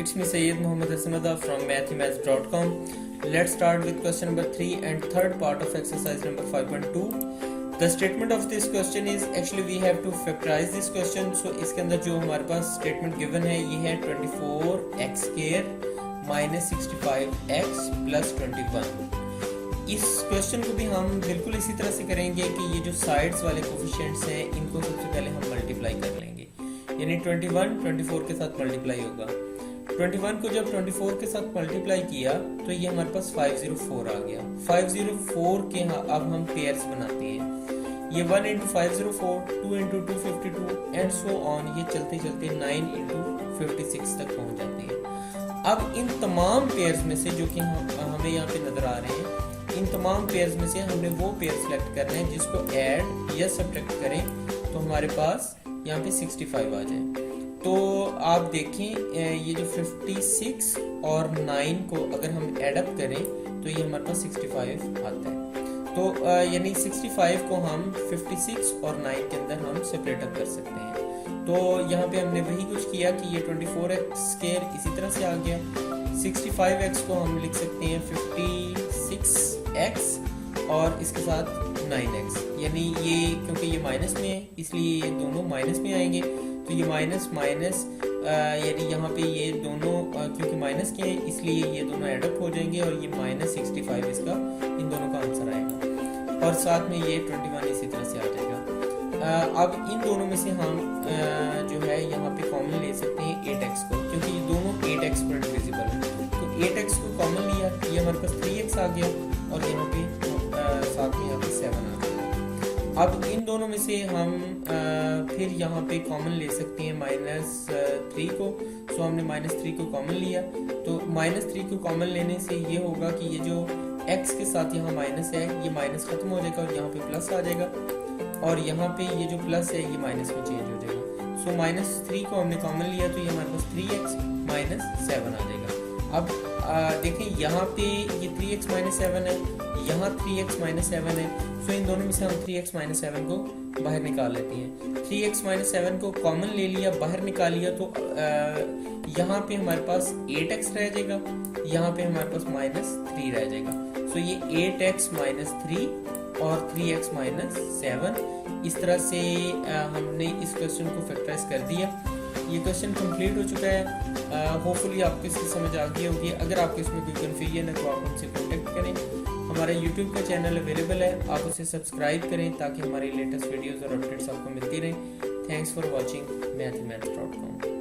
It's me Sayyid Muhammad Hassanada from mathemaths.com. Let's start with question number 3 and third part of exercise number 5.2. The statement of this question is actually we have to factorize this question. So इसके अंदर जो हमारे पास statement given है ये है 24x square minus 65x plus 21. इस question को भी हम बिल्कुल इसी तरह से करेंगे कि ये जो साइड्स वाले कोफिशिएंट्स हैं इनको सबसे पहले हम मल्टीप्लाई कर लेंगे, यानी 21 24 के साथ मल्टीप्लाई होगा। 21 को जब 24 के साथ मल्टीप्लाई किया तो ये हमारे पास 504 आ गया। 504 के अब हम पेयर्स बनाते हैं, ये 1 into 504, 2 into 252 and so on, ये चलते चलते 9 into 56 तक पहुंच जाते हैं। अब इन तमाम पेयर्स में से जो कि हमें यहाँ पे नजर आ रहे हैं, इन तमाम पेयर्स में से हमने वो पेयर सिलेक्ट करना है जिसको ऐड या सब्ट्रैक्ट करें तो हमारे पास यहाँ पे 65 आ जाए। तो आप देखें ये जो 56 और 9 को अगर हम ऐड अप करें तो ये हमारे पास 65 आता है। तो यानी 65 को हम 56 और 9 के अंदर हम सेपरेट अप कर सकते हैं। तो यहाँ पे हमने वही कुछ किया कि ये 24x स्क्वायर इसी तरह से आ गया। 65x को हम लिख सकते हैं 56x और इसके साथ 9x, यानी ये क्योंकि ये माइनस में है इसलिए ये दोनों माइनस में आएंगे। तो ये माइनस माइनस यानी यहाँ पे ये दोनों क्योंकि माइनस के हैं इसलिए ये दोनों एडअप हो जाएंगे और ये माइनस 65 इसका इन दोनों का आंसर आएगा और साथ में ये 21 इसी तरह से आ जाएगा। अब इन दोनों में से हम जो है यहाँ पे कॉमन ले सकते हैं 8x को, क्योंकि ये दोनों 8x पर डिविजिबल है। तो 8x को कॉमन लिया, ये हमारे पास 3x आ गया और यहाँ पे साथ में यहाँ पे 7 आ गया। अब इन दोनों में से हम फिर यहाँ पे कॉमन ले सकते हैं -3 को। सो हमने -3 को कॉमन लिया, तो -3 को कॉमन लेने से ये होगा कि ये जो x के साथ यहाँ माइनस है ये माइनस खत्म हो जाएगा और यहाँ पे प्लस आ जाएगा और यहाँ पे ये जो प्लस है ये माइनस में चेंज हो जाएगा। सो -3 को हमने कॉमन लिया तो ये हमारे पास 3x - 7 आ जाएगा। अब देखें यहाँ पे ये 3x - 7 है, यहाँ 3x - 7 है। सो इन दोनों में से हम 3x - 7 को बाहर निकाल लेते हैं। 3x - 7 को कॉमन ले लिया, बाहर निकाल लिया तो यहाँ पे हमारे पास 8x रह जाएगा, यहाँ पे हमारे पास -3 रह जाएगा। सो ये 8x - 3 और 3x - 7 इस तरह से हमने इस क्वेश्चन को फैक्टराइज कर दिया। ये क्वेश्चन कंप्लीट हो चुका है। होपफुली आपको इसकी समझ आ गई होगी। अगर आपको इसमें कोई कन्फ्यूजन है तो आप हमसे कॉन्टेक्ट करें। हमारा YouTube का चैनल अवेलेबल है, आप उसे सब्सक्राइब करें ताकि हमारी लेटेस्ट वीडियोस और अपडेट्स आपको मिलती रहें। Thanks for watching mathemaths.com।